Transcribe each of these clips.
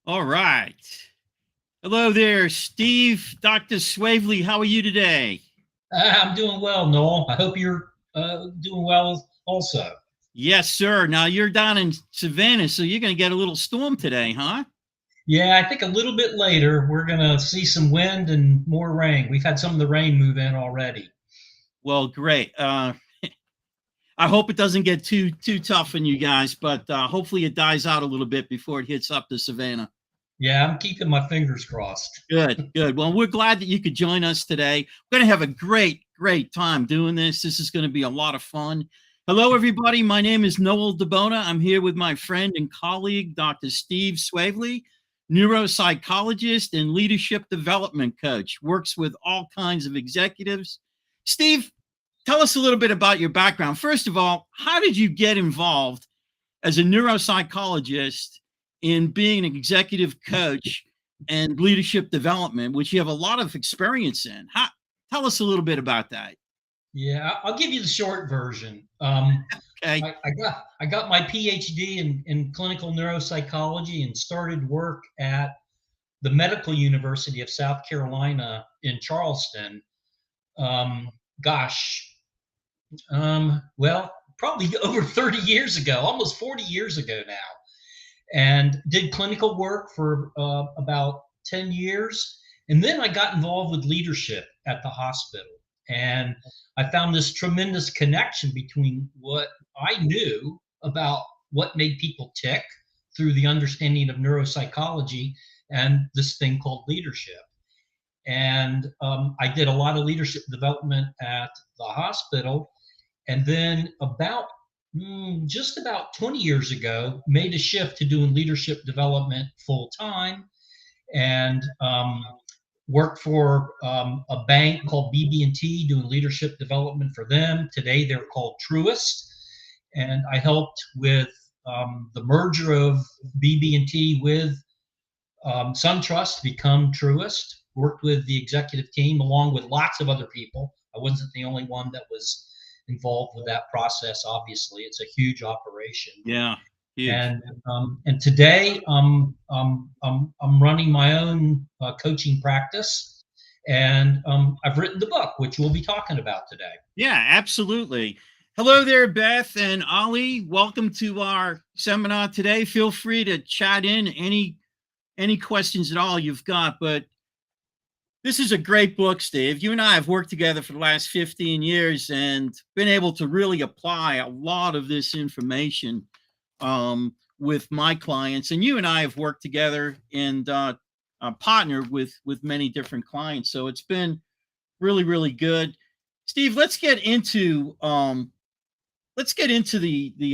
All right. Hello there, Steve, Dr. Swavely. How are you today? I'm doing well, Noel. I hope you're doing well also. Yes, sir. Now you're down in Savannah, so you're going to get a little storm today, huh? Yeah, I think a little bit later we're going to see some wind and more rain. We've had some of the rain move in already. Well, great. I hope it doesn't get too tough on you guys, but hopefully it dies out a little bit before it hits up to Savannah. Yeah, I'm keeping my fingers crossed. Good, good. Well, we're glad that you could join us today. We're going to have a great time doing this. This is going to be a lot of fun. Hello, everybody. My name is Noel DeBona. I'm here with my friend and colleague, Dr. Steve Swavely, neuropsychologist and leadership development coach, works with all kinds of executives. Steve, tell us a little bit about your background. First of all, how did you get involved as a neuropsychologist in being an executive coach and leadership development, which you have a lot of experience in? Tell us a little bit about that. Yeah, I'll give you the short version. Okay. I got my PhD in clinical neuropsychology and started work at the Medical University of South Carolina in Charleston. Um, gosh, well, probably over 30 years ago, almost 40 years ago now, and did clinical work for about 10 years. And then I got involved with leadership at the hospital. And I found this tremendous connection between what I knew about what made people tick through the understanding of neuropsychology and this thing called leadership. And I did a lot of leadership development at the hospital. And then just about 20 years ago, made a shift to doing leadership development full time and worked for a bank called BB&T doing leadership development for them. Today they're called Truist. And I helped with the merger of BB&T with SunTrust to become Truist. Worked with the executive team along with lots of other people. I wasn't the only one that was involved with that process. Obviously, it's a huge operation. Yeah, huge. And today I'm running my own coaching practice, and I've written the book, which we'll be talking about today. Yeah, absolutely. Hello there, Beth and Ali. Welcome to our seminar today. Feel free to chat in any questions at all you've got, but this is a great book, Steve. You and I have worked together for the last 15 years and been able to really apply a lot of this information with my clients. And you and I have worked together and partnered with many different clients. So it's been really good. Steve, let's get into the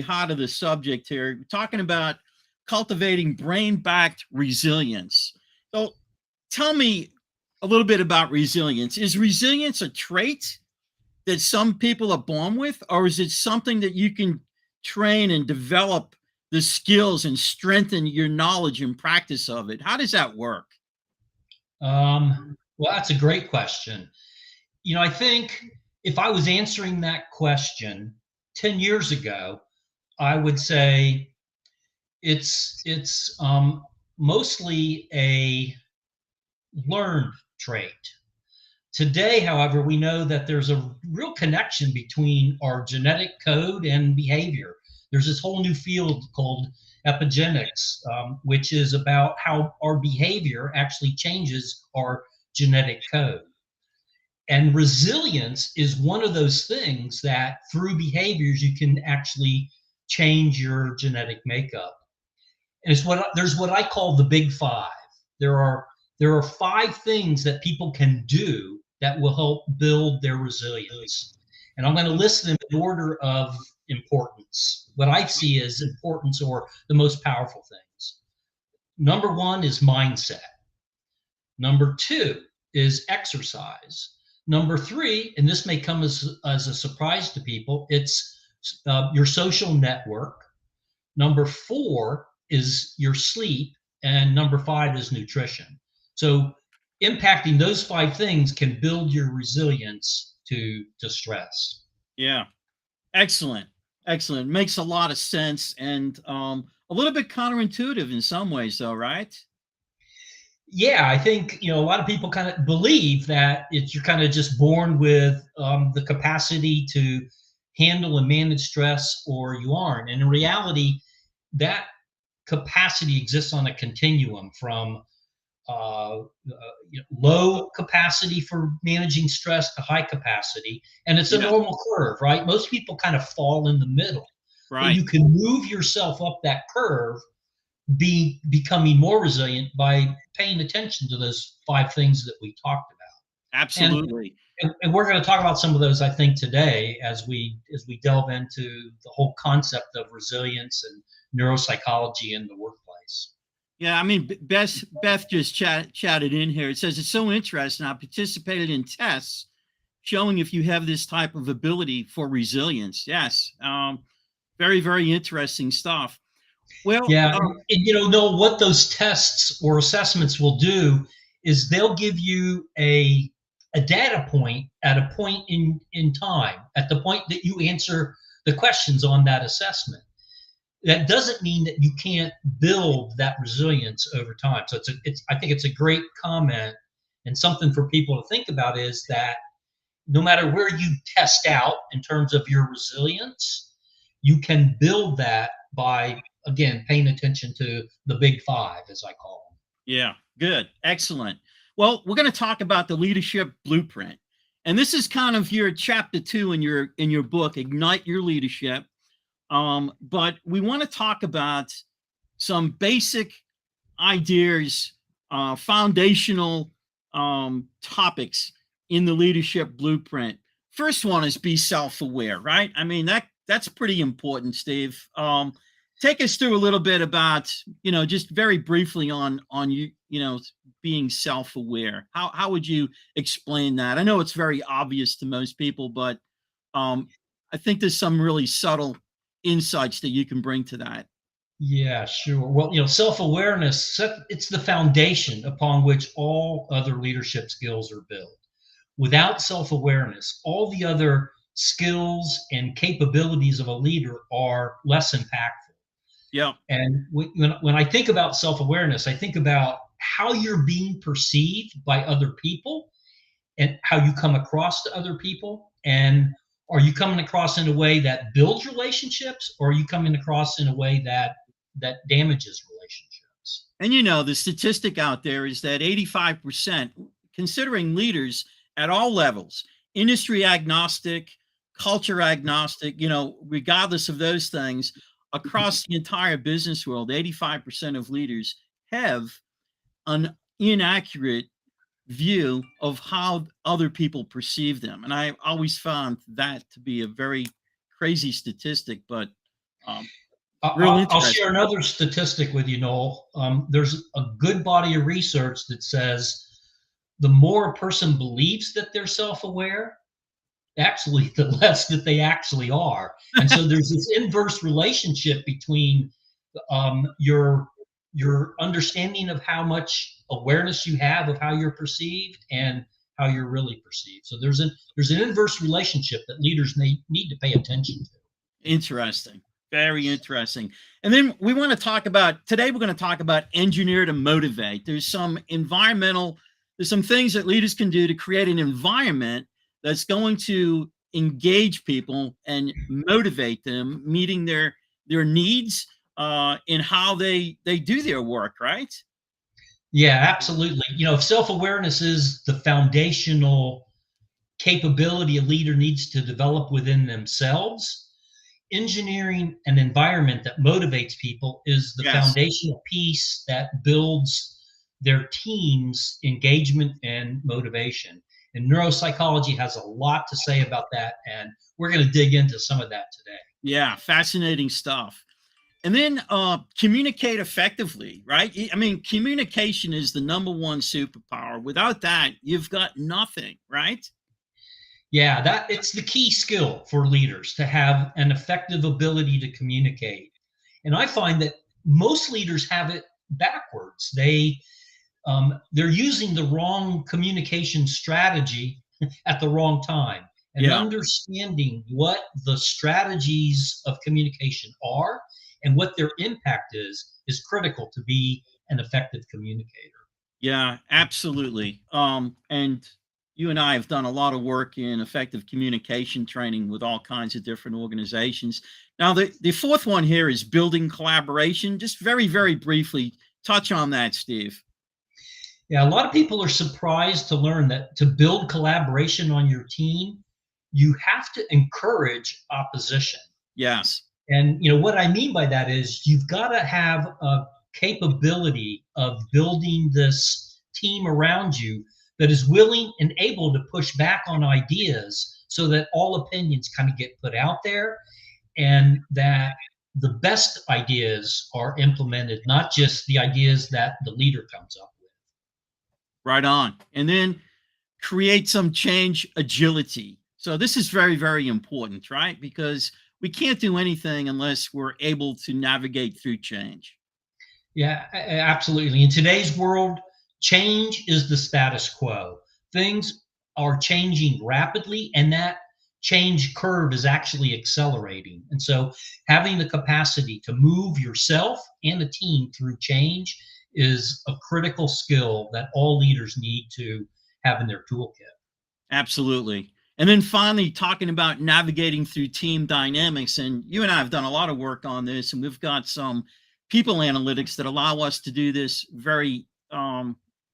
heart of the subject here. We're talking about cultivating brain-backed resilience. So tell me a little bit about resilience. Is resilience a trait that some people are born with, or is it something that you can train and develop the skills and strengthen your knowledge and practice of it? How does that work? Well, that's a great question. I think if I was answering that question 10 years ago, I would say it's mostly a learned trait. Today, however, we know that there's a real connection between our genetic code and behavior. There's this whole new field called epigenetics, which is about how our behavior actually changes our genetic code. And resilience is one of those things that through behaviors you can actually change your genetic makeup. And there's what I call the big five. There are five things that people can do that will help build their resilience. And I'm going to list them in order of importance, what I see as importance or the most powerful things. Number one is mindset. Number two is exercise. Number three, and this may come as a surprise to people, it's your social network. Number four is your sleep. And number five is nutrition. So impacting those five things can build your resilience to stress. Yeah, excellent. Makes a lot of sense and a little bit counterintuitive in some ways, though, right? Yeah, I think a lot of people kind of believe that you're kind of just born with the capacity to handle and manage stress, or you aren't. And in reality, that capacity exists on a continuum from low capacity for managing stress to high capacity, and it's a Yeah, normal curve, right? Most people kind of fall in the middle, but right. you can move yourself up that curve, becoming more resilient by paying attention to those five things that we talked about. And Absolutely. and we're going to talk about some of those, I think, today as we delve into the whole concept of resilience and neuropsychology in the workplace. Yeah, I mean, Beth just chatted in here. It says it's so interesting. I participated in tests showing if you have this type of ability for resilience. Yes, very very interesting stuff. Well, Yeah, and know what those tests or assessments will do is they'll give you a data point at a point in time, at the point that you answer the questions on that assessment. That doesn't mean that you can't build that resilience over time. So I think it's a great comment, and something for people to think about is that no matter where you test out in terms of your resilience, you can build that by, again, paying attention to the big five, as I call them. yeah, good, excellent. Well, we're going to talk about the leadership blueprint, and this is kind of your chapter 2 in your book, Ignite Your Leadership. But we want to talk about some basic ideas, foundational topics in the leadership blueprint. First one is be self-aware, right? I mean, that's pretty important, Steve. Take us through a little bit about, just very briefly on being self-aware. How would you explain that? I know it's very obvious to most people, but I think there's some really subtle insights that you can bring to that. Yeah, sure. Well, self-awareness, it's the foundation upon which all other leadership skills are built. Without self-awareness, all the other skills and capabilities of a leader are less impactful. Yeah. And when I think about self-awareness, I think about how you're being perceived by other people and how you come across to other people. And are you coming across in a way that builds relationships, or are you coming across in a way that damages relationships? And the statistic out there is that 85%, considering leaders at all levels, industry agnostic, culture agnostic, regardless of those things, across the entire business world, 85% of leaders have an inaccurate view of how other people perceive them. And I always found that to be a very crazy statistic, but real I'll share interesting. another statistic with you, Noel. There's a good body of research that says the more a person believes that they're self-aware, actually, the less that they actually are. And so there's this inverse relationship between your understanding of how much awareness you have of how you're perceived and how you're really perceived. So there's an inverse relationship that leaders need to pay attention to. Interesting. Very interesting. And then we want to talk about today, we're going to talk about engineer to motivate. There's some things that leaders can do to create an environment that's going to engage people and motivate them, meeting their needs in how they do their work, right? Yeah, absolutely. If self-awareness is the foundational capability a leader needs to develop within themselves, engineering an environment that motivates people is the Yes. foundational piece that builds their team's engagement and motivation. And neuropsychology has a lot to say about that, and we're going to dig into some of that today. Yeah, fascinating stuff. And then communicate effectively, right? I mean, communication is the number one superpower. Without that, you've got nothing, right? Yeah, that it's the key skill for leaders to have an effective ability to communicate. And I find that most leaders have it backwards. They're using the wrong communication strategy at the wrong time. And Yeah. understanding what the strategies of communication are and what their impact is critical to be an effective communicator. Yeah, absolutely. And you and I have done a lot of work in effective communication training with all kinds of different organizations. Now, the fourth one here is building collaboration. Just very, very briefly touch on that, Steve. Yeah, a lot of people are surprised to learn that to build collaboration on your team, you have to encourage opposition. Yes, And what I mean by that is you've got to have a capability of building this team around you that is willing and able to push back on ideas so that all opinions kind of get put out there and that the best ideas are implemented, not just the ideas that the leader comes up with. right on. And then create some change agility. So this is very, very important, right? Because we can't do anything unless we're able to navigate through change. Yeah, absolutely. In today's world, change is the status quo. Things are changing rapidly, and that change curve is actually accelerating. And so, having the capacity to move yourself and a team through change is a critical skill that all leaders need to have in their toolkit. Absolutely. And then finally, talking about navigating through team dynamics. And you and I have done a lot of work on this, and we've got some people analytics that allow us to do this very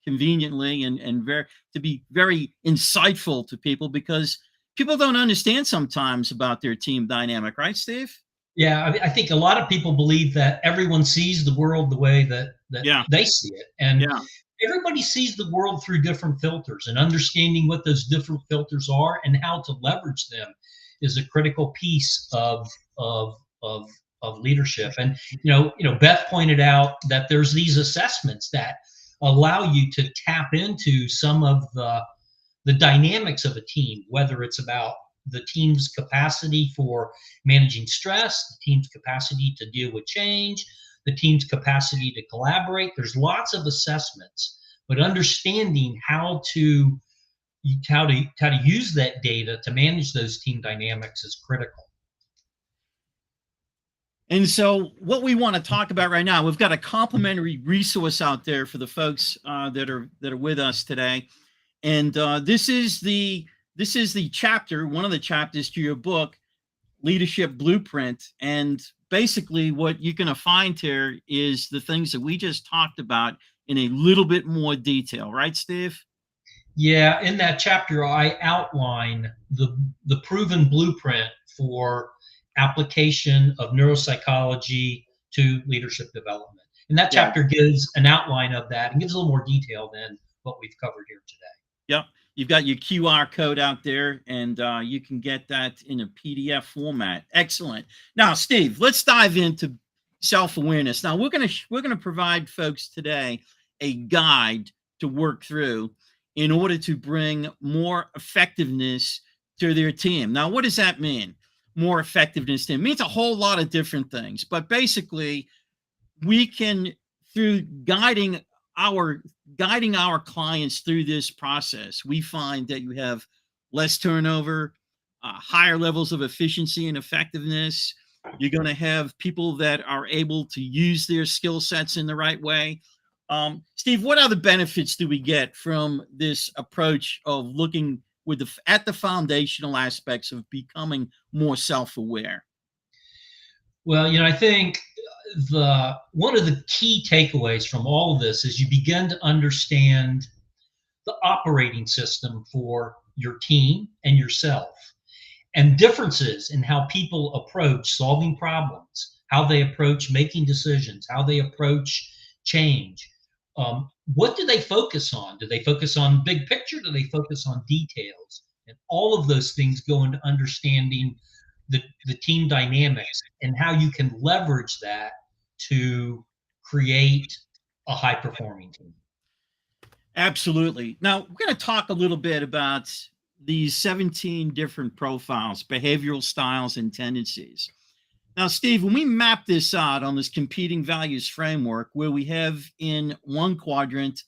conveniently and very to be very insightful to people because people don't understand sometimes about their team dynamic, right, Steve? Yeah, I think a lot of people believe that everyone sees the world the way that Yeah, they see it, and yeah, everybody sees the world through different filters. And understanding what those different filters are and how to leverage them is a critical piece of leadership. And Beth pointed out that there's these assessments that allow you to tap into some of the dynamics of a team, whether it's about the team's capacity for managing stress, the team's capacity to deal with change, the team's capacity to collaborate. There's lots of assessments, but understanding how to use that data to manage those team dynamics is critical. And so, what we want to talk about right now, we've got a complimentary resource out there for the folks that are with us today, and this is the chapter, one of the chapters to your book, Leadership Blueprint. And basically, what you're going to find here is the things that we just talked about in a little bit more detail, right, Steve? Yeah, in that chapter, I outline the proven blueprint for application of neuropsychology to leadership development. And that Yeah. chapter gives an outline of that and gives a little more detail than what we've covered here today. Yep. You've got your QR code out there, and you can get that in a PDF format. Excellent. Now, Steve, let's dive into self-awareness. Now, we're gonna provide folks today a guide to work through in order to bring more effectiveness to their team. Now, what does that mean? More effectiveness to them means a whole lot of different things, but basically, we can through guiding our clients through this process, we find that you have less turnover, higher levels of efficiency and effectiveness. You're going to have people that are able to use their skill sets in the right way. Steve, what other benefits do we get from this approach of looking at the foundational aspects of becoming more self-aware? Well, I think the one of the key takeaways from all of this is you begin to understand the operating system for your team and yourself, and differences in how people approach solving problems, how they approach making decisions, how they approach change. What do they focus on? Do they focus on big picture? Do they focus on details? And all of those things go into understanding the team dynamics and how you can leverage that to create a high performing team. Absolutely. Now, we're going to talk a little bit about these 17 different profiles, behavioral styles, and tendencies. Now, Steve, when we map this out on this competing values framework, where we have in one quadrant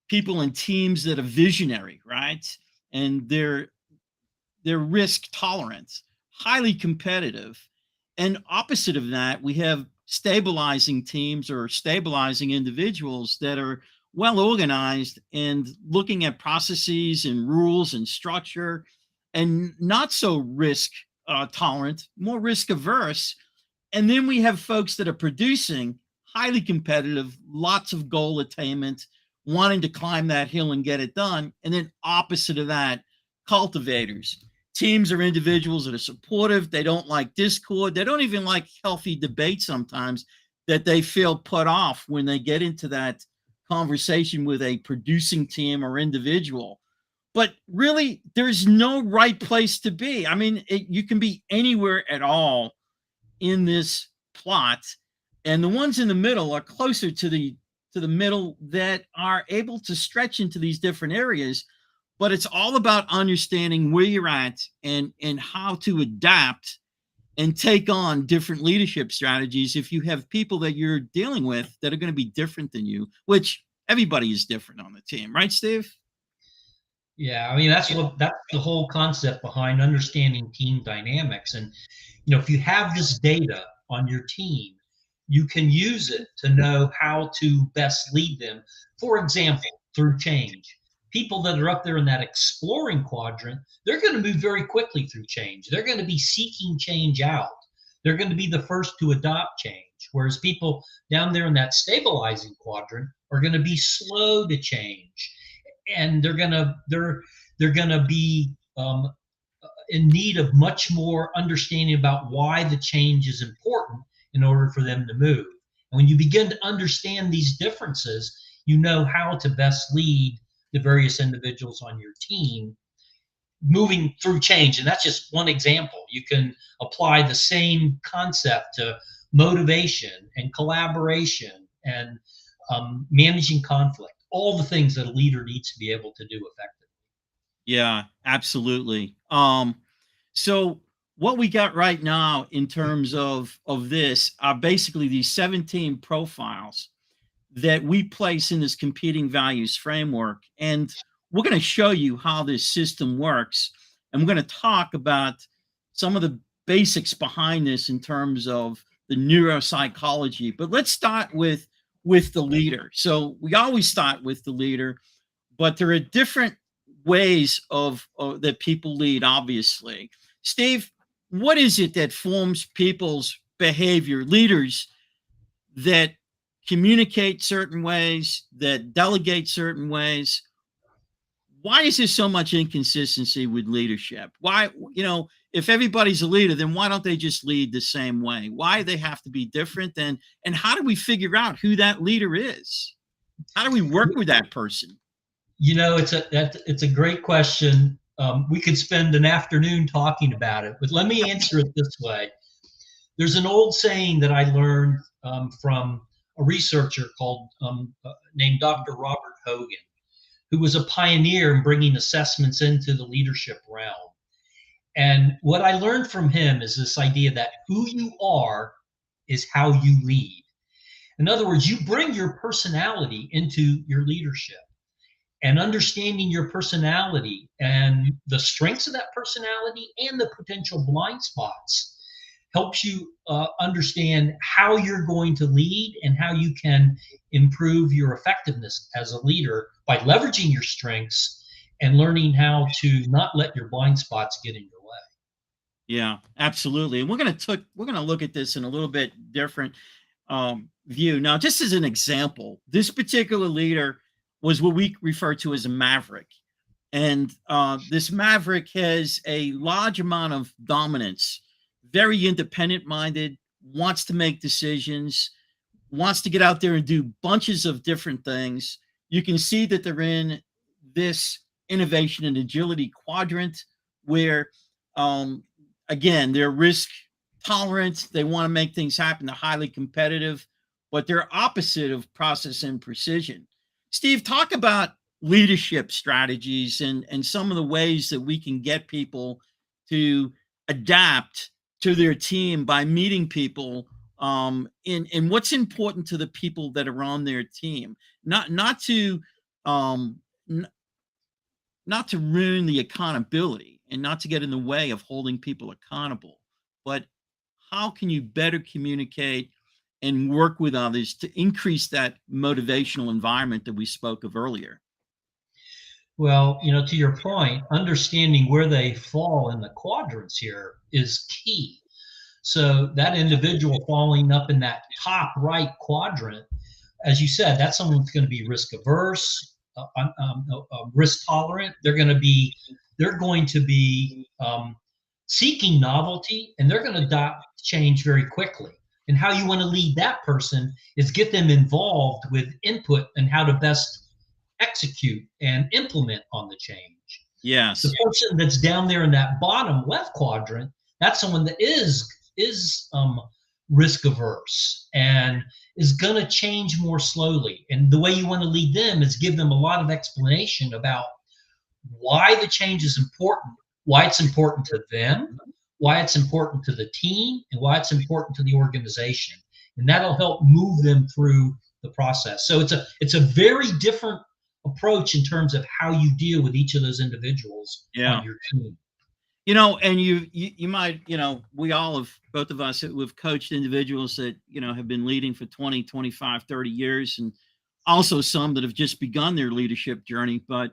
people and teams that are visionary, right? And they're risk tolerant, highly competitive. And opposite of that, we have stabilizing teams or stabilizing individuals that are well organized and looking at processes and rules and structure, and not so risk tolerant, more risk averse. And then we have folks that are producing, highly competitive, lots of goal attainment, wanting to climb that hill and get it done. And then opposite of that, cultivators. Teams or individuals that are supportive. They don't like discord. They don't even like healthy debate sometimes, that they feel put off when they get into that conversation with a producing team or individual. But really, there's no right place to be. I mean, you can be anywhere at all in this plot, and the ones in the middle are closer to the middle, that are able to stretch into these different areas. But it's all about understanding where you're at, and how to adapt and take on different leadership strategies if you have people that you're dealing with that are going to be different than you, which everybody is different on the team, right, Steve? Yeah, I mean that's the whole concept behind understanding team dynamics. And if you have this data on your team, you can use it to know how to best lead them. For example, through change. People that are up there in that exploring quadrant, they're going to move very quickly through change. They're going to be seeking change out. They're going to be the first to adopt change. Whereas people down there in that stabilizing quadrant are going to be slow to change, and they're gonna be in need of much more understanding about why the change is important in order for them to move. And when you begin to understand these differences, you know how to best lead the various individuals on your team moving through change. And that's just one example. You can apply the same concept to motivation and collaboration and managing conflict, all the things that a leader needs to be able to do effectively. Yeah, absolutely. So what we got right now in terms of this are basically these 17 profiles that we place in this competing values framework. And we're going to show you how this system works. And we're going to talk about some of the basics behind this in terms of the neuropsychology. But let's start with the leader. So we always start with the leader, but there are different ways of that people lead, obviously. Steve, what is it that forms people's behavior? Leaders that communicate certain ways, that delegate certain ways. Why is there so much inconsistency with leadership? Why, if everybody's a leader, then why don't they just lead the same way? Why do they have to be different? And how do we figure out who that leader is? How do we work with that person? It's a great question. We could spend an afternoon talking about it, but let me answer it this way. There's an old saying that I learned from a researcher named Dr. Robert Hogan, who was a pioneer in bringing assessments into the leadership realm. And what I learned from him is this idea that who you are is how you lead. In other words, you bring your personality into your leadership, and understanding your personality and the strengths of that personality and the potential blind spots helps you understand how you're going to lead and how you can improve your effectiveness as a leader by leveraging your strengths and learning how to not let your blind spots get in your way. Yeah, absolutely. And we're going to look at this in a little bit different view. Now, just as an example, this particular leader was what we refer to as a maverick. And this maverick has a large amount of dominance, very independent minded, wants to make decisions, wants to get out there and do bunches of different things. You can see that they're in this innovation and agility quadrant where, again, they're risk tolerant. They want to make things happen. They're highly competitive, but they're opposite of process and precision. Steve, talk about leadership strategies and some of the ways that we can get people to adapt to their team by meeting people in what's important to the people that are on their team, not to not to ruin the accountability and not to get in the way of holding people accountable, but how can you better communicate and work with others to increase that motivational environment that we spoke of earlier? Well, to your point, understanding where they fall in the quadrants here is key. So that individual falling up in that top right quadrant, as you said, that's someone who's going to be risk averse, risk tolerant. They're going to be seeking novelty, and they're going to adopt change very quickly. And how you want to lead that person is get them involved with input and how to best execute and implement on the change. Yes. The person that's down there in that bottom left quadrant, that's someone that is risk averse and is going to change more slowly. And the way you want to lead them is give them a lot of explanation about why the change is important, why it's important to them, why it's important to the team, and why it's important to the organization. And that'll help move them through the process. So it's a very different approach in terms of how you deal with each of those individuals on your team. And you might, we all have, both of us have coached individuals that, have been leading for 20, 25, 30 years, and also some that have just begun their leadership journey. But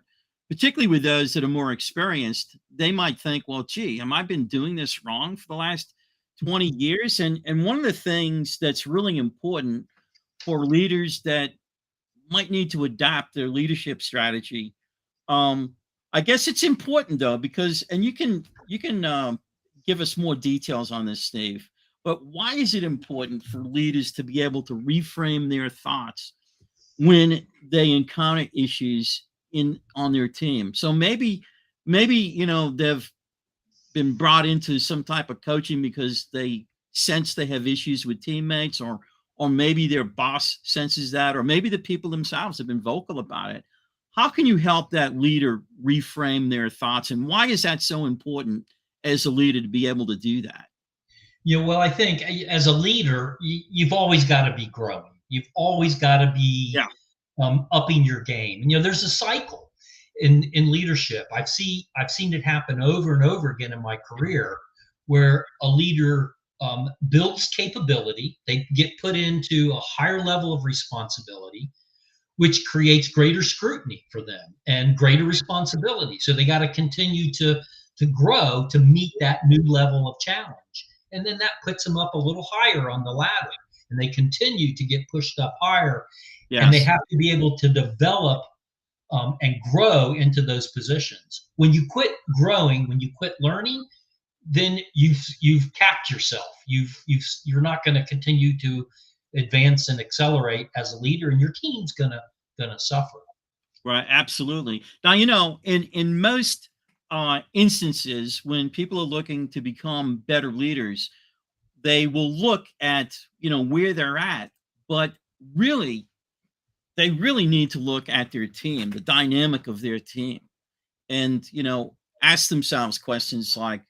particularly with those that are more experienced, they might think, well, gee, have I been doing this wrong for the last 20 years? And one of the things that's really important for leaders that might need to adapt their leadership strategy, I guess it's important though, because, and you can give us more details on this, Steve, but why is it important for leaders to be able to reframe their thoughts when they encounter issues on their team? So maybe, they've been brought into some type of coaching because they sense they have issues with teammates, or maybe their boss senses that, or maybe the people themselves have been vocal about it. How can you help that leader reframe their thoughts? And why is that so important as a leader to be able to do that? Well, I think as a leader, you've always got to be growing. You've always got to be upping your game. And, there's a cycle in leadership. I've seen it happen over and over again in my career, where a leader builds capability. They get put into a higher level of responsibility, which creates greater scrutiny for them and greater responsibility. So they got to continue to grow to meet that new level of challenge. And then that puts them up a little higher on the ladder, and they continue to get pushed up higher. Yes. And they have to be able to develop and grow into those positions. When you quit growing, when you quit learning, then you've capped yourself. You're not going to continue to advance and accelerate as a leader, and your team's gonna suffer. Right, absolutely. Now, in most instances, when people are looking to become better leaders, they will look at where they're at, but really, they really need to look at their team, the dynamic of their team, and ask themselves questions like,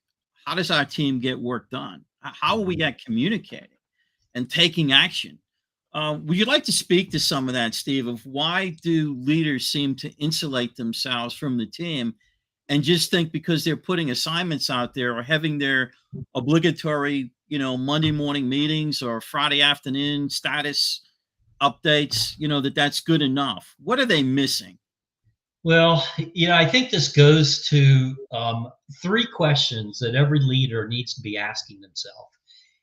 how does our team get work done? How are we at communicating and taking action? Would you like to speak to some of that, Steve, of why do leaders seem to insulate themselves from the team and just think because they're putting assignments out there or having their obligatory, Monday morning meetings or Friday afternoon status updates, that's good enough? What are they missing? Well, I think this goes to three questions that every leader needs to be asking themselves.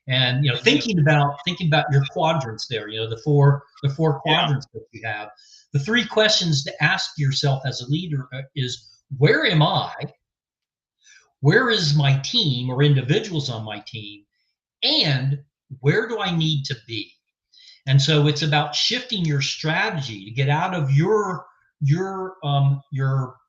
And thinking about your quadrants there, the four quadrants that you have. The three questions to ask yourself as a leader is, where am I? Where is my team or individuals on my team? And where do I need to be? And so it's about shifting your strategy to get out of your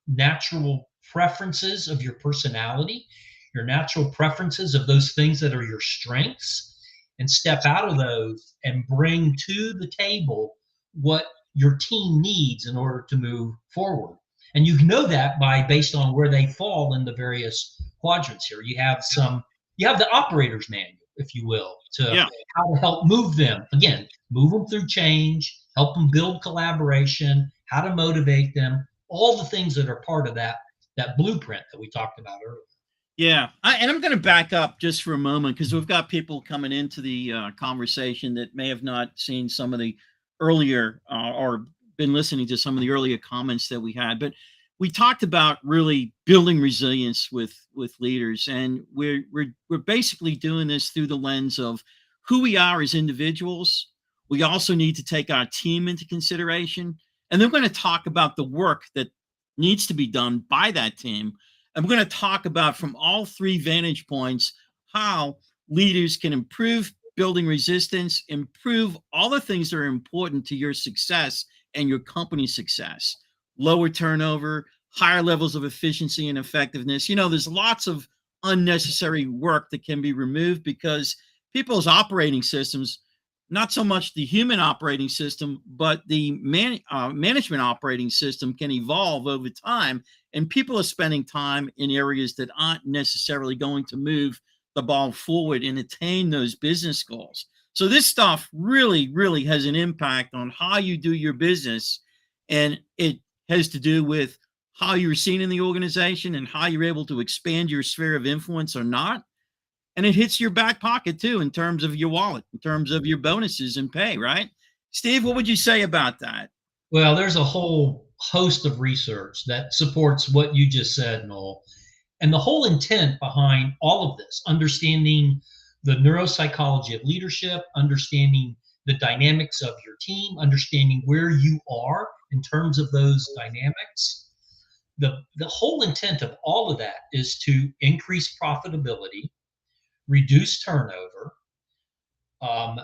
natural preferences of your personality, your natural preferences of those things that are your strengths, and step out of those and bring to the table what your team needs in order to move forward. And you know that based on where they fall in the various quadrants here. You have the operator's manual, if you will, to how to help move them. Again, move them through change, help them build collaboration, how to motivate them, all the things that are part of that blueprint that we talked about earlier. Yeah, and I'm going to back up just for a moment because we've got people coming into the conversation that may have not seen some of the earlier or been listening to some of the earlier comments that we had. But we talked about really building resilience with leaders, and we're basically doing this through the lens of who we are as individuals. We also need to take our team into consideration, and then we're going to talk about the work that needs to be done by that team. I'm going to talk about from all three vantage points how leaders can improve building resistance, improve all the things that are important to your success and your company's success. Lower turnover, higher levels of efficiency and effectiveness. You know, there's lots of unnecessary work that can be removed because people's operating systems, not so much the human operating system, but the management operating system can evolve over time. And people are spending time in areas that aren't necessarily going to move the ball forward and attain those business goals. So this stuff really, really has an impact on how you do your business. And it has to do with how you're seen in the organization and how you're able to expand your sphere of influence or not. And it hits your back pocket too, in terms of your wallet, in terms of your bonuses and pay, right? Steve, what would you say about that? Well, there's a whole host of research that supports what you just said, Noel. And the whole intent behind all of this, understanding the neuropsychology of leadership, understanding the dynamics of your team, understanding where you are in terms of those dynamics. The whole intent of all of that is to increase profitability, reduce turnover, um,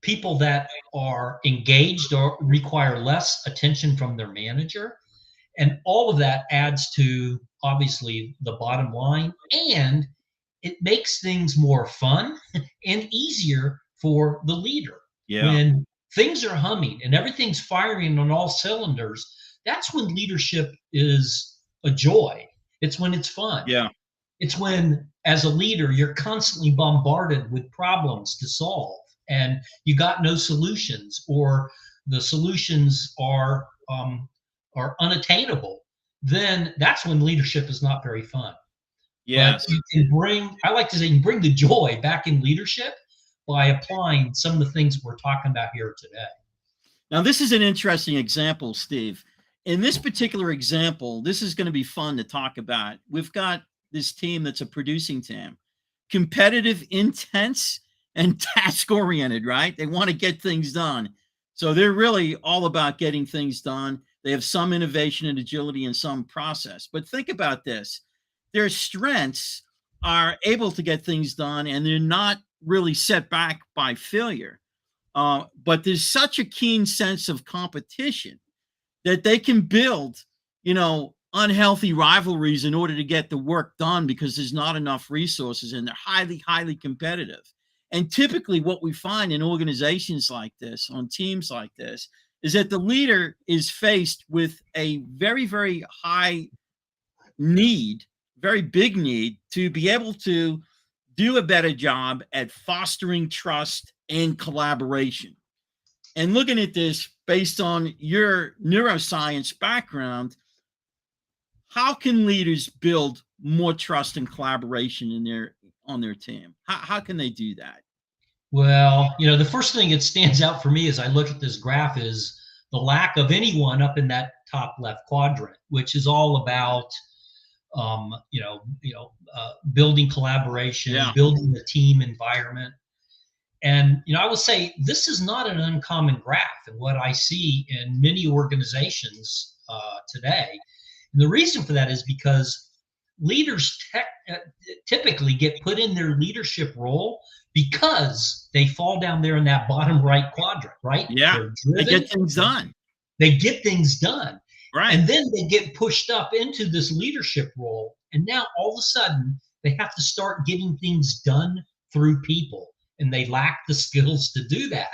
people that are engaged or require less attention from their manager. And all of that adds to obviously the bottom line, and it makes things more fun and easier for the leader. Yeah. When things are humming and everything's firing on all cylinders, that's when leadership is a joy. It's when it's fun. Yeah. It's when, as a leader, you're constantly bombarded with problems to solve and you got no solutions, or the solutions are unattainable. Then that's when leadership is not very fun. But Yes. you can bring, I like to say, you can bring the joy back in leadership by applying some of the things we're talking about here today. Now, this is an interesting example, Steve. In this particular example, this is going to be fun to talk about. We've got this team that's a producing team, competitive, intense, and task oriented, right? They want to get things done. So they're really all about getting things done. They have some innovation and agility and some process. But think about this. Their strengths are able to get things done, and they're not really set back by failure. But there's such a keen sense of competition that they can build, you know, unhealthy rivalries in order to get the work done because there's not enough resources and they're highly, highly competitive. And typically, what we find in organizations like this, on teams like this, is that the leader is faced with a very, very high need, very big need to be able to do a better job at fostering trust and collaboration. And looking at this based on your neuroscience background, how can leaders build more trust and collaboration in on their team? How can they do that? Well, the first thing that stands out for me as I look at this graph is the lack of anyone up in that top left quadrant, which is all about building collaboration, Yeah. building the team environment. And I would say this is not an uncommon graph in what I see in many organizations today. And the reason for that is because leaders typically get put in their leadership role because they fall down there in that bottom right quadrant, right? Yeah. They're driven, They get things done. They get things done. Right. And then they get pushed up into this leadership role. And now all of a sudden, they have to start getting things done through people. And they lack the skills to do that.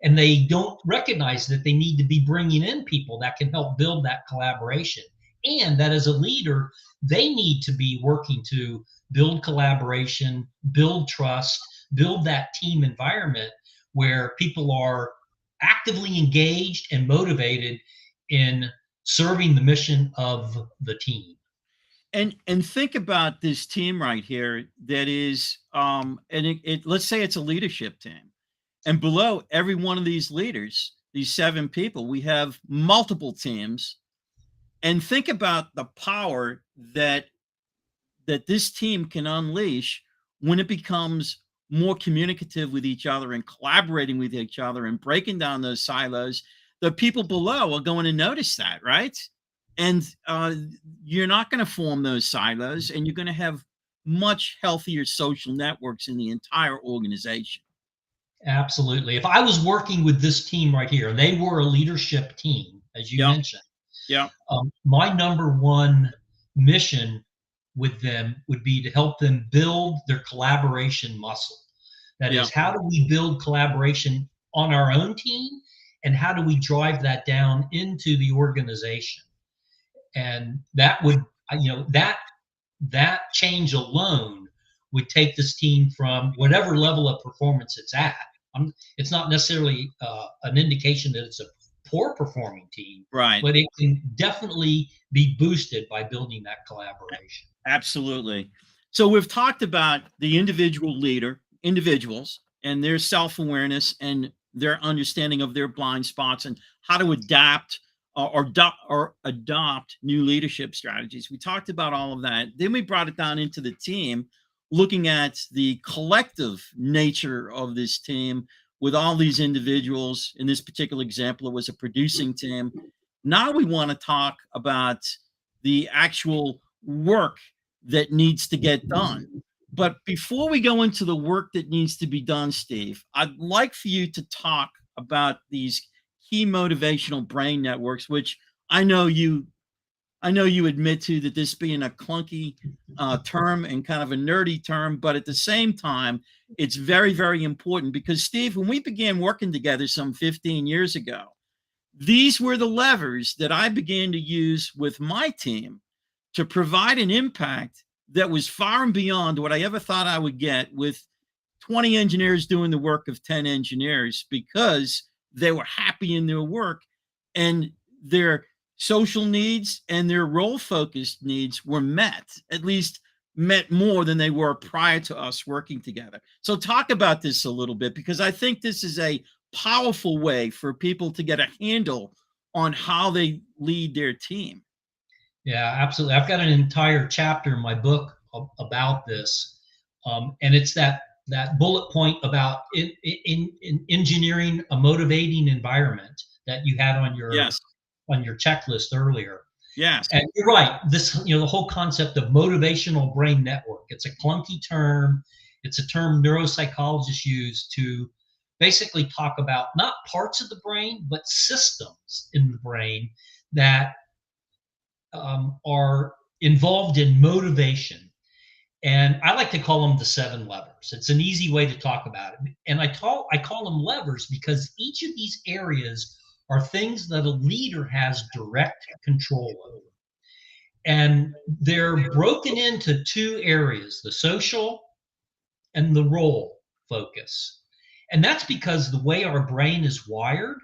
And they don't recognize that they need to be bringing in people that can help build that collaboration. And that as a leader, they need to be working to build collaboration, build trust, build that team environment where people are actively engaged and motivated in serving the mission of the team. And think about this team right here that is and let's say it's a leadership team. And below every one of these leaders, these 7 people, we have multiple teams. And think about the power that this team can unleash when it becomes more communicative with each other and collaborating with each other and breaking down those silos. The people below are going to notice that, right? And you're not going to form those silos, and you're going to have much healthier social networks in the entire organization. Absolutely. If I was working with this team right here, and they were a leadership team, as you Yeah. mentioned, Yeah. my number one mission with them would be to help them build their collaboration muscle. That Yeah. is, how do we build collaboration on our own team, and how do we drive that down into the organization? And that would, that change alone would take this team from whatever level of performance it's at. It's not necessarily an indication that it's a poor performing team, Right. but it can definitely be boosted by building that collaboration. Absolutely. So we've talked about the individuals and their self-awareness and their understanding of their blind spots and how to adapt or adopt new leadership strategies. We talked about all of that. Then we brought it down into the team, looking at the collective nature of this team with all these individuals. In this particular example, it was a producing team. Now we want to talk about the actual work that needs to get done. But before we go into the work that needs to be done, Steve, I'd like for you to talk about these key motivational brain networks, which I know you admit to, that this being a clunky term and kind of a nerdy term, but at the same time, it's very, very important because, Steve, when we began working together some 15 years ago, these were the levers that I began to use with my team to provide an impact that was far and beyond what I ever thought I would get with 20 engineers doing the work of 10 engineers, because they were happy in their work and their social needs and their role focused needs were met, at least met more than they were prior to us working together. So talk about this a little bit, because I think this is a powerful way for people to get a handle on how they lead their team. Yeah, absolutely. I've got an entire chapter in my book about this, and it's that bullet point about in engineering a motivating environment that you had on Yes. your checklist earlier. Yes. And you're right. This, the whole concept of motivational brain network. It's a clunky term. It's a term neuropsychologists use to basically talk about not parts of the brain, but systems in the brain that are involved in motivation. And I like to call them the 7 levers. It's an easy way to talk about it. And I call them levers because each of these areas are things that a leader has direct control over. And they're broken into 2 areas, the social and the role focus. And that's because the way our brain is wired,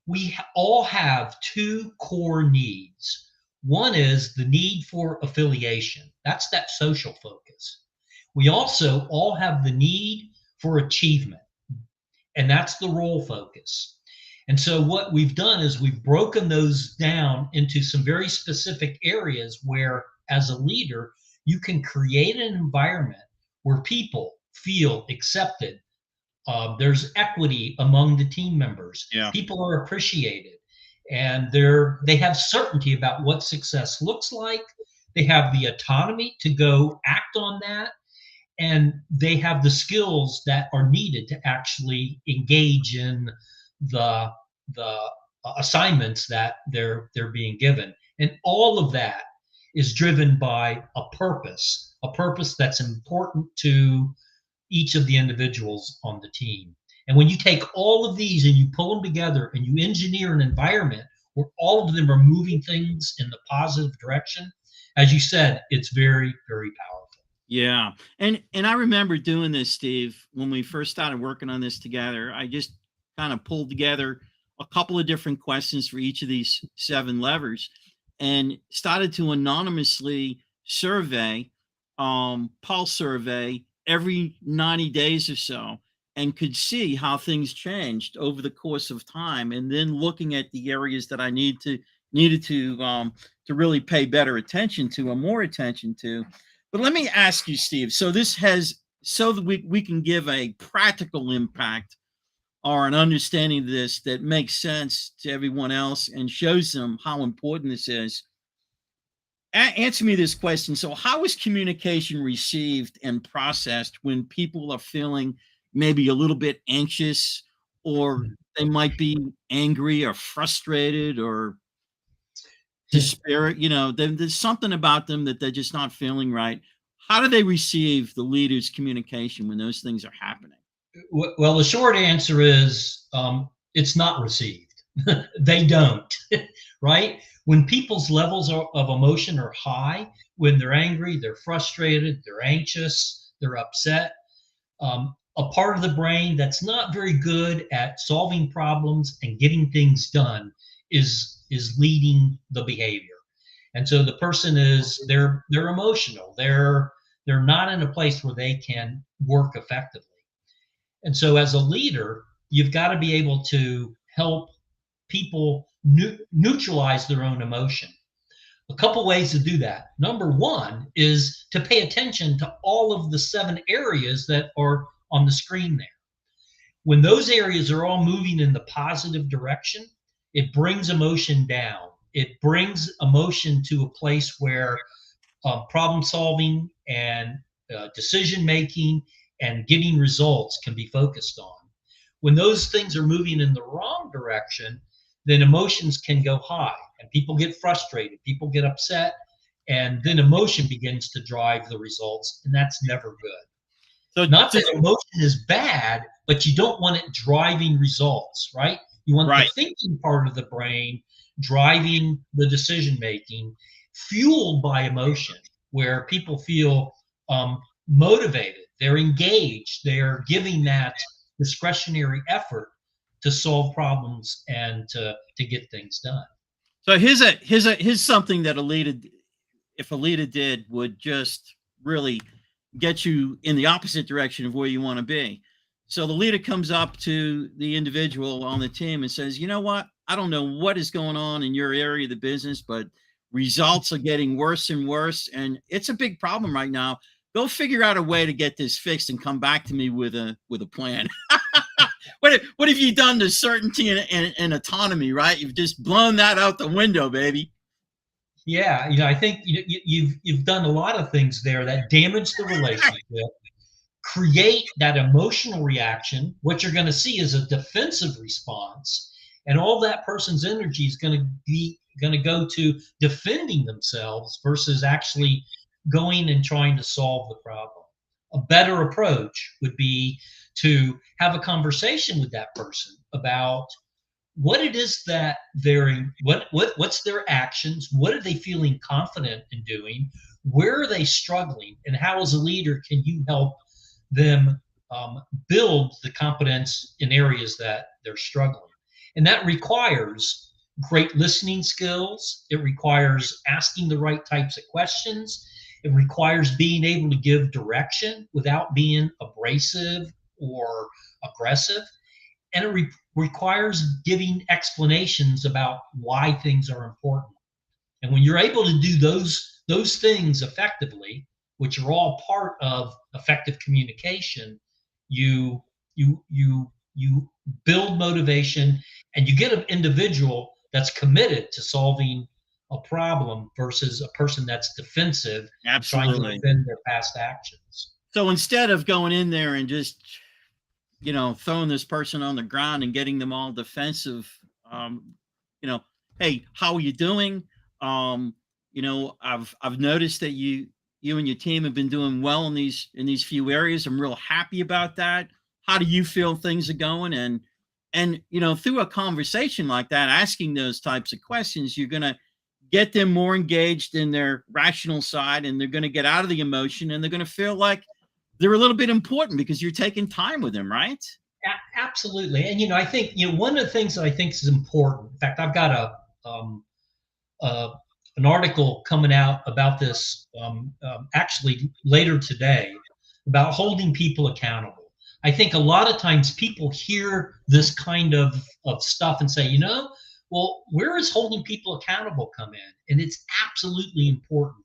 we all have 2 core needs. One is the need for affiliation. That's that social focus. We also all have the need for achievement, and that's the role focus. And so what we've done is we've broken those down into some very specific areas where, as a leader, you can create an environment where people feel accepted. There's equity among the team members. Yeah. People are appreciated, and they have certainty about what success looks like. They have the autonomy to go act on that, and they have the skills that are needed to actually engage in the assignments that they're being given. And all of that is driven by a purpose that's important to each of the individuals on the team. And when you take all of these and you pull them together and you engineer an environment where all of them are moving things in the positive direction, as you said, it's very, very powerful. Yeah. And I remember doing this, Steve, when we first started working on this together. I just kind of pulled together a couple of different questions for each of these 7 levers and started to anonymously survey, pulse survey every 90 days or so, and could see how things changed over the course of time, and then looking at the areas that I needed to really pay better attention to, or more attention to. But let me ask you, Steve. So this has, so that we can give a practical impact or an understanding of this that makes sense to everyone else and shows them how important this is. Answer me this question. So, how is communication received and processed when people are feeling maybe a little bit anxious, or they might be angry or frustrated or despair? There's something about them that they're just not feeling right. How do they receive the leader's communication when those things are happening? Well, the short answer is it's not received. They don't, right? When people's levels of emotion are high, when they're angry, they're frustrated, they're anxious, they're upset, a part of the brain that's not very good at solving problems and getting things done is leading the behavior. And so the person they're emotional. They're not in a place where they can work effectively. And so as a leader, you've got to be able to help people neutralize their own emotion. A couple ways to do that. Number one is to pay attention to all of the 7 areas that are on the screen there. When those areas are all moving in the positive direction, it brings emotion down. It brings emotion to a place where problem solving and decision making and getting results can be focused on. When those things are moving in the wrong direction, then emotions can go high and people get frustrated, people get upset, and then emotion begins to drive the results, and that's never good. So not that emotion is bad, but you don't want it driving results, right? You want the thinking part of the brain driving the decision making, fueled by emotion, where people feel motivated, they're engaged, they're giving that discretionary effort to solve problems and to get things done. So here's something that if a leader did, would just really get you in the opposite direction of where you want to be. So the leader comes up to the individual on the team and says, "You know what? I don't know what is going on in your area of the business, but results are getting worse and worse, and it's a big problem right now. Go figure out a way to get this fixed and come back to me with a plan." What have you done to certainty and autonomy, right? You've just blown that out the window, baby. Yeah, I think you've done a lot of things there that damage the relationship, create that emotional reaction. What you're going to see is a defensive response, and all that person's energy is going to go to defending themselves versus actually going and trying to solve the problem. A better approach would be to have a conversation with that person about what it is that what's their actions, what are they feeling confident in doing, where are they struggling, and how as a leader can you help them build the competence in areas that they're struggling. And that requires great listening skills. It requires asking the right types of questions. It requires being able to give direction without being abrasive or aggressive. And it requires giving explanations about why things are important. And when you're able to do those things effectively, which are all part of effective communication, you build motivation, and you get an individual that's committed to solving a problem versus a person that's defensive, trying to defend their past actions. So instead of going in there and just throwing this person on the ground and getting them all defensive, hey, how are you doing? I've noticed that you and your team have been doing well in these few areas. I'm real happy about that. How do you feel things are going? And through a conversation like that, asking those types of questions, you're going to get them more engaged in their rational side, and they're going to get out of the emotion, and they're going to feel like they're a little bit important because you're taking time with them, right? Absolutely. And I think one of the things that I think is important. In fact, I've got a an article coming out about this actually later today about holding people accountable. I think a lot of times people hear this kind of stuff and say, well, where is holding people accountable come in? And it's absolutely important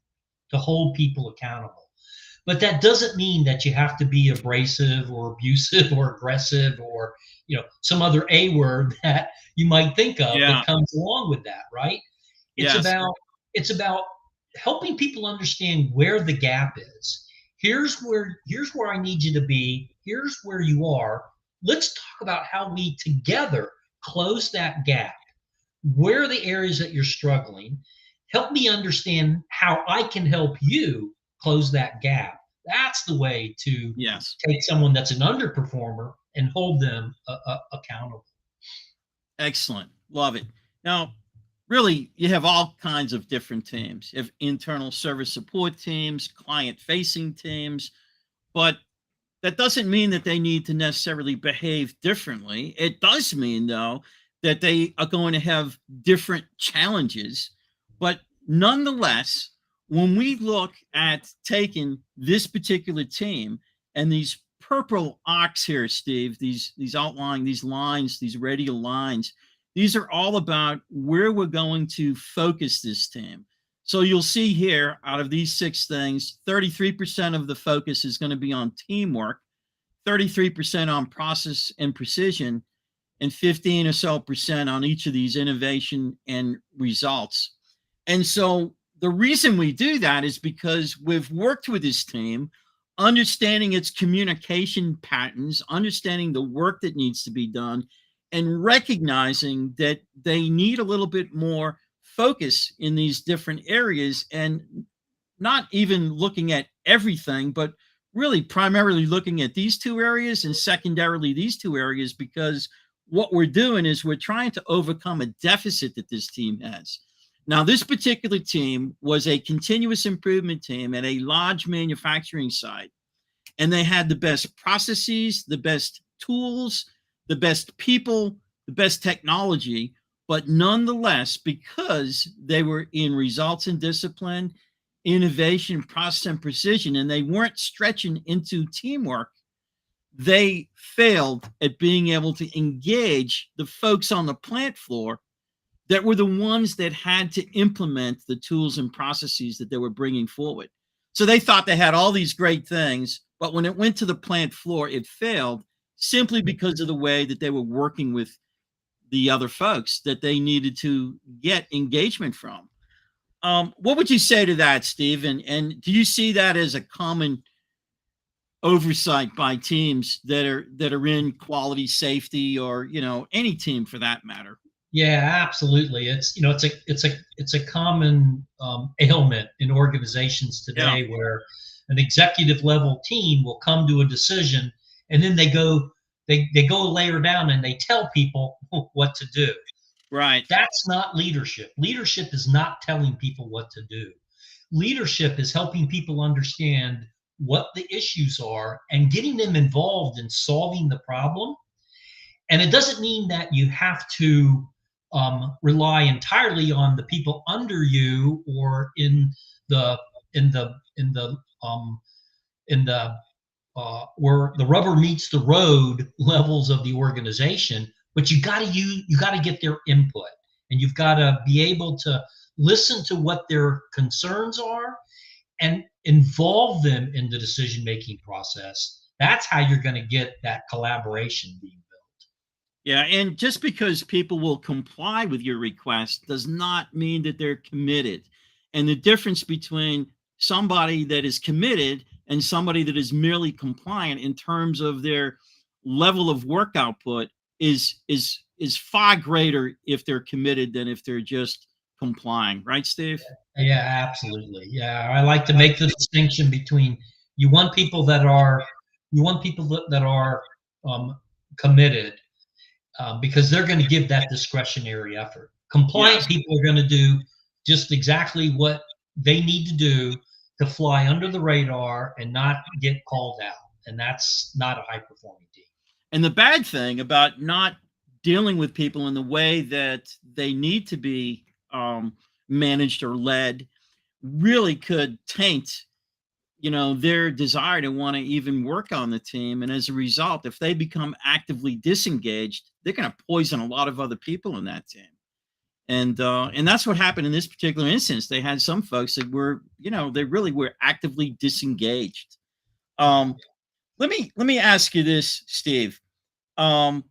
to hold people accountable. But that doesn't mean that you have to be abrasive or abusive or aggressive or, some other A word that you might think of that comes along with that, right? It's about helping people understand where the gap is. Here's where I need you to be. Here's where you are. Let's talk about how we together close that gap. Where are the areas that you're struggling? Help me understand how I can help you close that gap. That's the way to take someone that's an underperformer and hold them accountable. Excellent. Love it. Now, really, you have all kinds of different teams. You have internal service support teams, client-facing teams, but that doesn't mean that they need to necessarily behave differently. It does mean, though, that they are going to have different challenges. But nonetheless, when we look at taking this particular team and these purple arcs here, Steve, these outline, these lines, these radial lines, these are all about where we're going to focus this team. So you'll see here, out of these 6 things, 33% of the focus is going to be on teamwork, 33% on process and precision, and 15 or so percent on each of these innovation and results. And so the reason we do that is because we've worked with this team, understanding its communication patterns, understanding the work that needs to be done, and recognizing that they need a little bit more focus in these different areas, and not even looking at everything, but really primarily looking at these 2 areas and secondarily these 2 areas, because what we're doing is we're trying to overcome a deficit that this team has. Now, this particular team was a continuous improvement team at a large manufacturing site, and they had the best processes, the best tools, the best people, the best technology, but nonetheless, because they were in results and discipline, innovation, process, and precision, and they weren't stretching into teamwork, they failed at being able to engage the folks on the plant floor that were the ones that had to implement the tools and processes that they were bringing forward. So they thought they had all these great things, but when it went to the plant floor, it failed simply because of the way that they were working with the other folks that they needed to get engagement from. What would you say to that, Steve? And do you see that as a common oversight by teams that are in quality, safety, or any team for that matter? Yeah, absolutely. It's it's a common ailment in organizations today, where an executive level team will come to a decision, and then they go a layer down and they tell people what to do. Right. That's not leadership. Leadership is not telling people what to do. Leadership is helping people understand what the issues are and getting them involved in solving the problem. And it doesn't mean that you have to rely entirely on the people under you or in the where the rubber meets the road levels of the organization, but you got to get their input, and you've got to be able to listen to what their concerns are and involve them in the decision-making process. That's how you're going to get that collaboration being built. Yeah, and just because people will comply with your request does not mean that they're committed. And the difference between somebody that is committed and somebody that is merely compliant in terms of their level of work output is far greater if they're committed than if they're just complying, right, Steve? Yeah, absolutely. Yeah, I like to make the distinction between you want people that are committed, because they're going to give that discretionary effort. Compliant people are going to do just exactly what they need to do to fly under the radar and not get called out, and that's not a high-performing team. And the bad thing about not dealing with people in the way that they need to be managed or led really could taint, their desire to want to even work on the team. And as a result, if they become actively disengaged, they're going to poison a lot of other people in that team. And that's what happened in this particular instance. They had some folks that were, they really were actively disengaged. Let me ask you this, Steve. Um,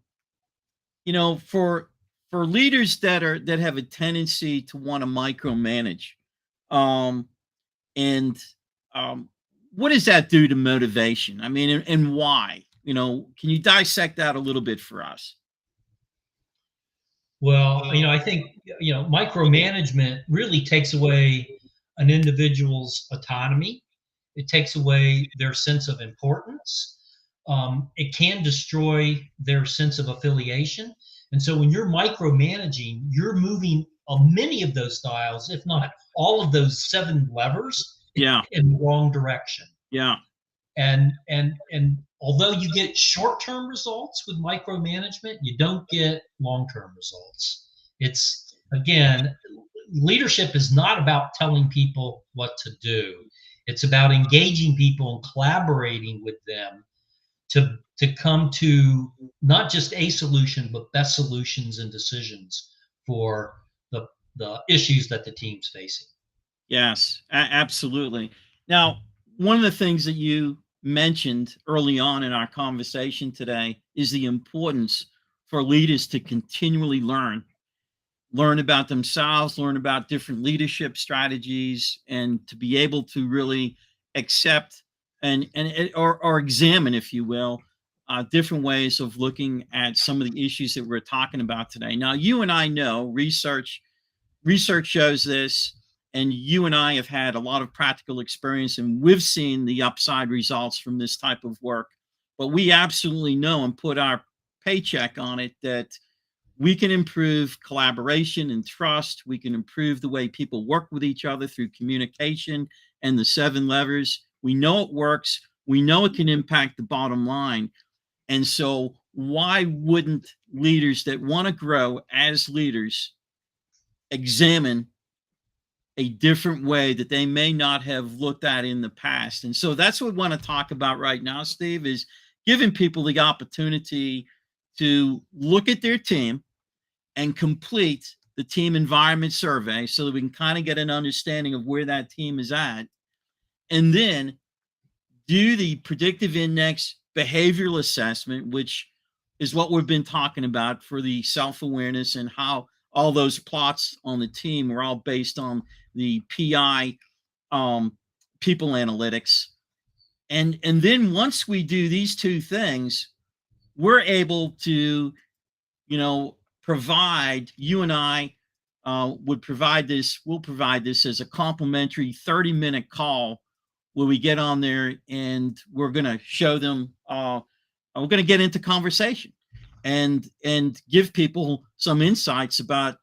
for leaders that have a tendency to want to micromanage, um, and what does that do to motivation? I mean, and why? Can you dissect that a little bit for us? Well, I think, micromanagement really takes away an individual's autonomy. It takes away their sense of importance. It can destroy their sense of affiliation. And so when you're micromanaging, you're moving many of those styles, if not all of those 7 levers, Yeah. in the wrong direction. Yeah. And although you get short-term results with micromanagement, you don't get long-term results. It's, again, leadership is not about telling people what to do. It's about engaging people and collaborating with them to come to not just a solution, but best solutions and decisions for the issues that the team's facing. Yes, absolutely. Now, one of the things that you mentioned early on in our conversation today is the importance for leaders to continually learn about themselves, learn about different leadership strategies, and to be able to really accept or examine, if you will, different ways of looking at some of the issues that we're talking about today. Now, you and I know research shows this, and you and I have had a lot of practical experience, and we've seen the upside results from this type of work. But we absolutely know and put our paycheck on it that we can improve collaboration and trust. We can improve the way people work with each other through communication and the 7 levers. We know it works. We know it can impact the bottom line. And so why wouldn't leaders that want to grow as leaders examine a different way that they may not have looked at in the past? And so that's what we want to talk about right now, Steve, is giving people the opportunity to look at their team and complete the team environment survey so that we can kind of get an understanding of where that team is at. And then do the predictive index behavioral assessment, which is what we've been talking about for the self-awareness, and how all those plots on the team are all based on the PI, people analytics. And then once we do these 2 things, we're able to, provide, you and I we'll provide this as a complimentary 30-minute call where we get on there and we're going to show them, we're going to get into conversation and give people some insights about,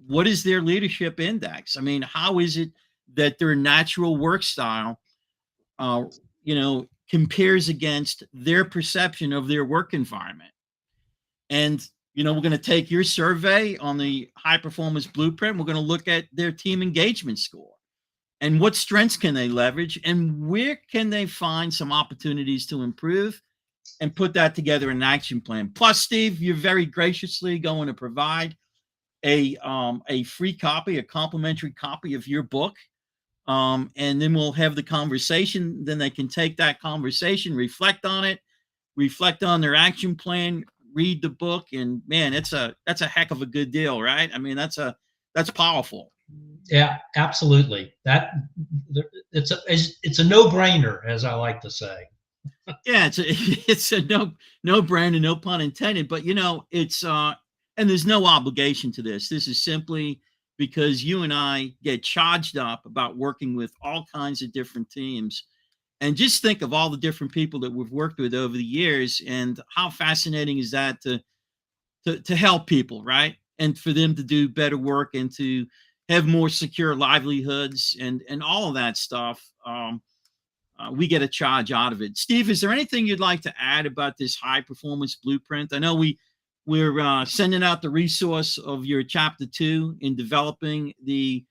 what is their leadership index? I mean, how is it that their natural work style, compares against their perception of their work environment? And, we're going to take your survey on the high performance blueprint. We're going to look at their team engagement score and what strengths can they leverage and where can they find some opportunities to improve, and put that together in an action plan. Plus, Steve, you're very graciously going to provide a free copy, a complimentary copy of your book. And then we'll have the conversation. Then they can take that conversation, reflect on it, reflect on their action plan, read the book, and man, that's a heck of a good deal, right? I mean, that's powerful. Yeah, absolutely. It's a no-brainer, as I like to say. Yeah, it's a no-brainer, no pun intended. But it's and there's no obligation to this. This is simply because you and I get charged up about working with all kinds of different teams. And just think of all the different people that we've worked with over the years, and how fascinating is that to help people, right? And for them to do better work and to have more secure livelihoods and all of that stuff. We get a charge out of it. Steve, is there anything you'd like to add about this high performance blueprint? I know we we're sending out the resource of your chapter 2 in developing the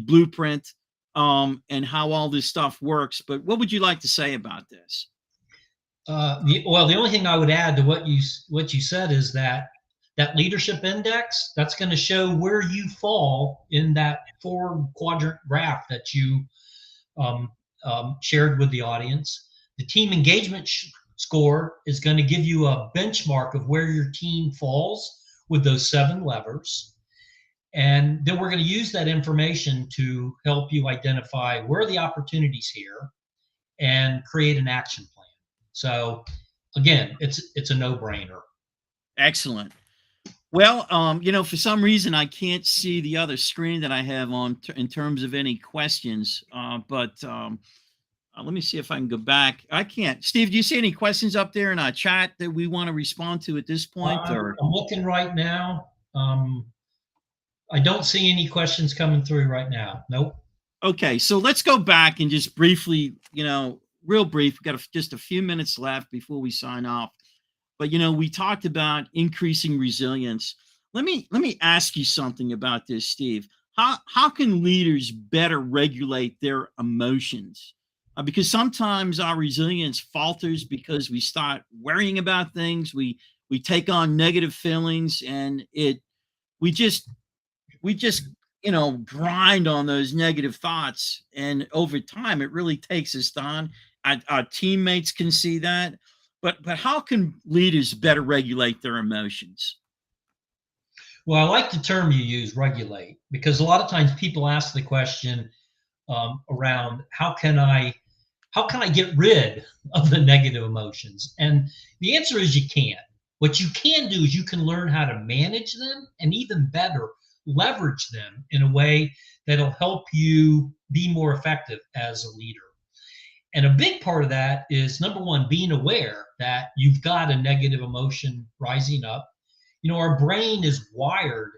blueprint and how all this stuff works. But what would you like to say about this? Well, the only thing I would add to what you said is that leadership index, that's going to show where you fall in that 4-quadrant graph that you shared with the audience. The team engagement score is going to give you a benchmark of where your team falls with those 7 levers. And then we're going to use that information to help you identify where are the opportunities here and create an action plan. So again, it's a no-brainer. Excellent. Well, for some reason I can't see the other screen that I have on in terms of any questions. But let me see if I can go back. I can't. Steve, do you see any questions up there in our chat that we want to respond to at this point? I'm looking right now. I don't see any questions coming through right now. Nope. Okay, so let's go back and just briefly, real brief. We've got just a few minutes left before we sign off. But we talked about increasing resilience. Let me ask you something about this, Steve. How can leaders better regulate their emotions? Because sometimes our resilience falters because we start worrying about things. We take on negative feelings, and we just grind on those negative thoughts, and over time it really takes us down. Our teammates can see that, but how can leaders better regulate their emotions? Well, I like the term you use, regulate, because a lot of times people ask the question around how can I get rid of the negative emotions? And the answer is you can't. What you can do is you can learn how to manage them, and even better, leverage them in a way that'll help you be more effective as a leader. And a big part of that is, number one, being aware that you've got a negative emotion rising up. Our brain is wired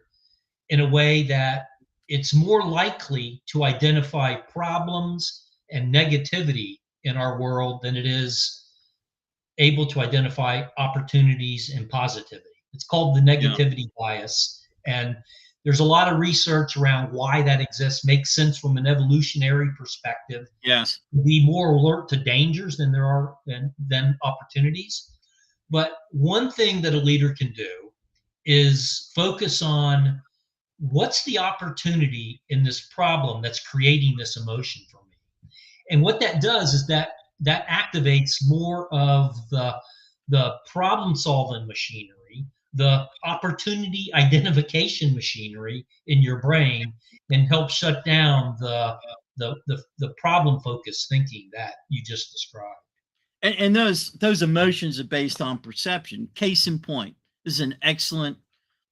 in a way that it's more likely to identify problems and negativity in our world than it is able to identify opportunities and positivity. It's called the negativity bias. And there's a lot of research around why that exists. Makes sense from an evolutionary perspective. Yes. Be more alert to dangers than there are than opportunities. But one thing that a leader can do is focus on what's the opportunity in this problem that's creating this emotion for me. And what that does is that activates more of the problem solving machinery, the opportunity identification machinery in your brain, and help shut down the problem focused thinking that you just described. And those emotions are based on perception. Case in point, this is an excellent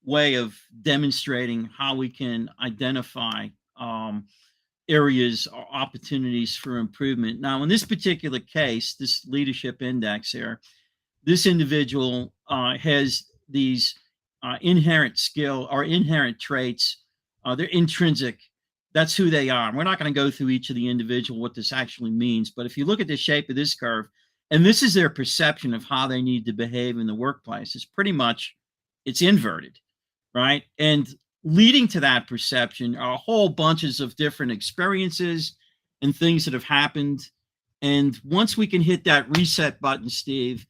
way of demonstrating how we can identify areas or opportunities for improvement. Now, in this particular case, this leadership index here, this individual has these inherent skill or inherent traits. They're intrinsic. That's who they are. We're not going to go through each of the individual, what this actually means. But if you look at the shape of this curve, and this is their perception of how they need to behave in the workplace, it's inverted, right? And leading to that perception are whole bunches of different experiences and things that have happened. And once we can hit that reset button, Steve,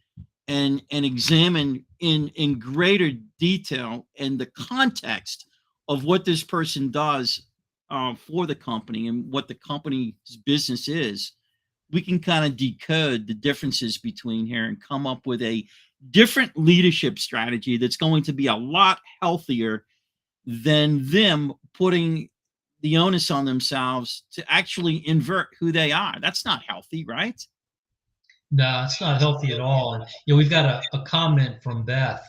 and examine in greater detail and the context of what this person does for the company and what the company's business is, we can kind of decode the differences between here and come up with a different leadership strategy that's going to be a lot healthier than them putting the onus on themselves to actually invert who they are. That's not healthy, right? No, it's not healthy at all. And we've got a comment from Beth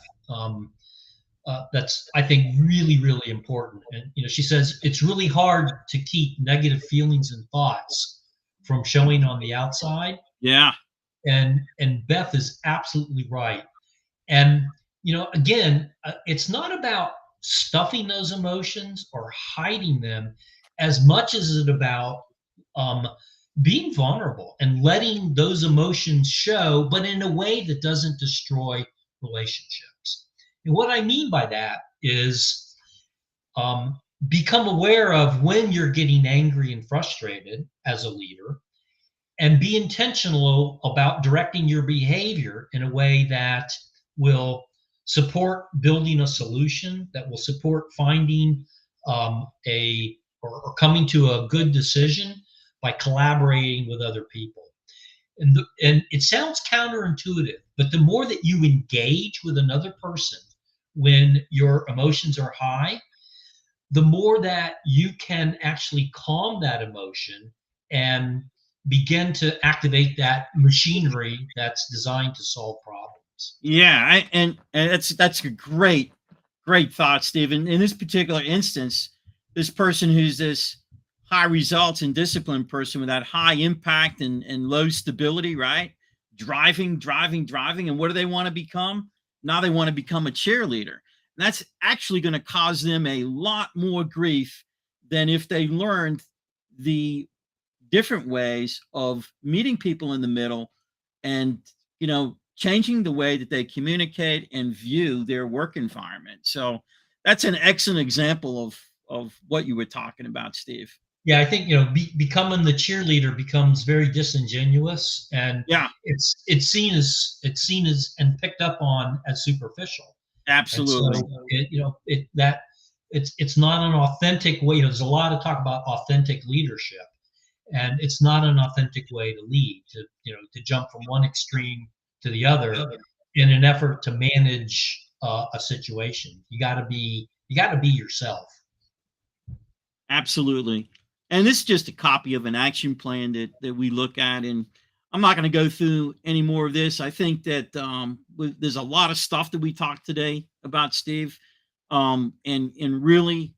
that's, I think, really, really important. And she says it's really hard to keep negative feelings and thoughts from showing on the outside. Yeah. And Beth is absolutely right. And again, it's not about stuffing those emotions or hiding them as much as it's about being vulnerable and letting those emotions show, but in a way that doesn't destroy relationships. And what I mean by that is become aware of when you're getting angry and frustrated as a leader, and be intentional about directing your behavior in a way that will support building a solution, that will support finding or coming to a good decision by collaborating with other people. And it sounds counterintuitive, but the more that you engage with another person when your emotions are high, the more that you can actually calm that emotion and begin to activate that machinery that's designed to solve problems. Yeah, and that's a great thought, Stephen. In this particular instance, this person who's this high results and disciplined person with that high impact and low stability, right? Driving, and what do they want to become? Now they want to become a cheerleader. And that's actually going to cause them a lot more grief than if they learned the different ways of meeting people in the middle and, changing the way that they communicate and view their work environment. So that's an excellent example of what you were talking about, Steve. Yeah, I think becoming the cheerleader becomes very disingenuous, and Yeah, it's seen as and picked up on as superficial. absolutely. And so it's not an authentic way. There's a lot of talk about authentic leadership, and it's not an authentic way to lead. To jump from one extreme to the other in an effort to manage a situation. You got to be yourself. Absolutely. And this is just a copy of an action plan that we look at. And I'm not going to go through any more of this. I think that there's a lot of stuff that we talked today about, Steve. And really,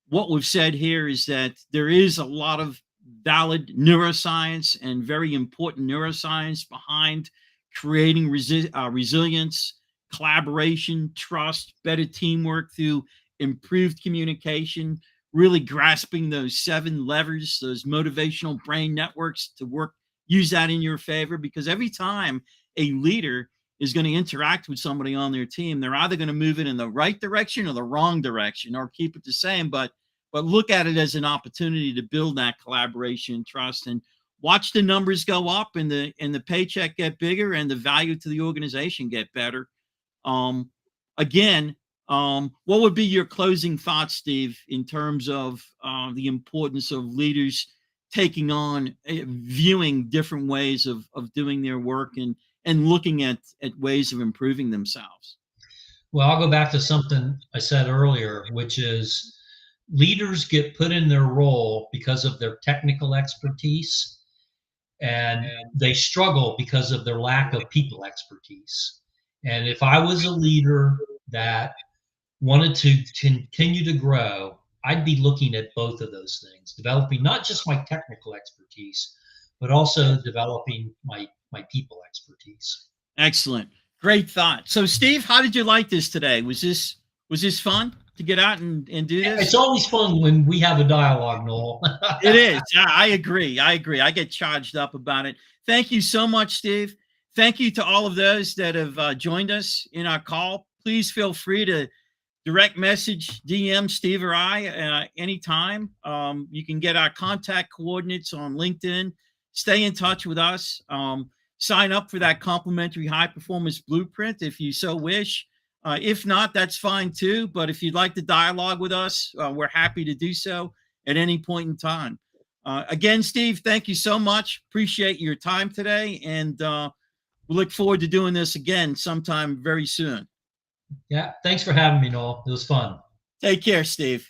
what we've said here is that there is a lot of valid neuroscience and very important neuroscience behind creating resilience, collaboration, trust, better teamwork through improved communication, really grasping those 7 levers, those motivational brain networks to work, use that in your favor. Because every time a leader is going to interact with somebody on their team, they're either going to move it in the right direction or the wrong direction, or keep it the same, but look at it as an opportunity to build that collaboration and trust, and watch the numbers go up and the paycheck get bigger and the value to the organization get better. Again, what would be your closing thoughts, Steve, in terms of the importance of leaders taking on, viewing different ways of doing their work and looking at ways of improving themselves? Well, I'll go back to something I said earlier, which is leaders get put in their role because of their technical expertise, and they struggle because of their lack of people expertise. And if I was a leader that wanted to continue to grow, I'd be looking at both of those things, developing not just my technical expertise, but also developing my people expertise. Excellent. Great thought. So, Steve, how did you like this today? Was this fun to get out and do this? It's always fun when we have a dialogue, Noel. It is. I agree. I get charged up about it. Thank you so much, Steve. Thank you to all of those that have joined us in our call. Please feel free to direct message, DM Steve or I anytime. You can get our contact coordinates on LinkedIn. Stay in touch with us. Sign up for that complimentary high performance blueprint if you so wish. If not, that's fine too. But if you'd like to dialogue with us, we're happy to do so at any point in time. Again, Steve, thank you so much. Appreciate your time today. And we look forward to doing this again sometime very soon. Yeah, thanks for having me, Noel. It was fun. Take care, Steve.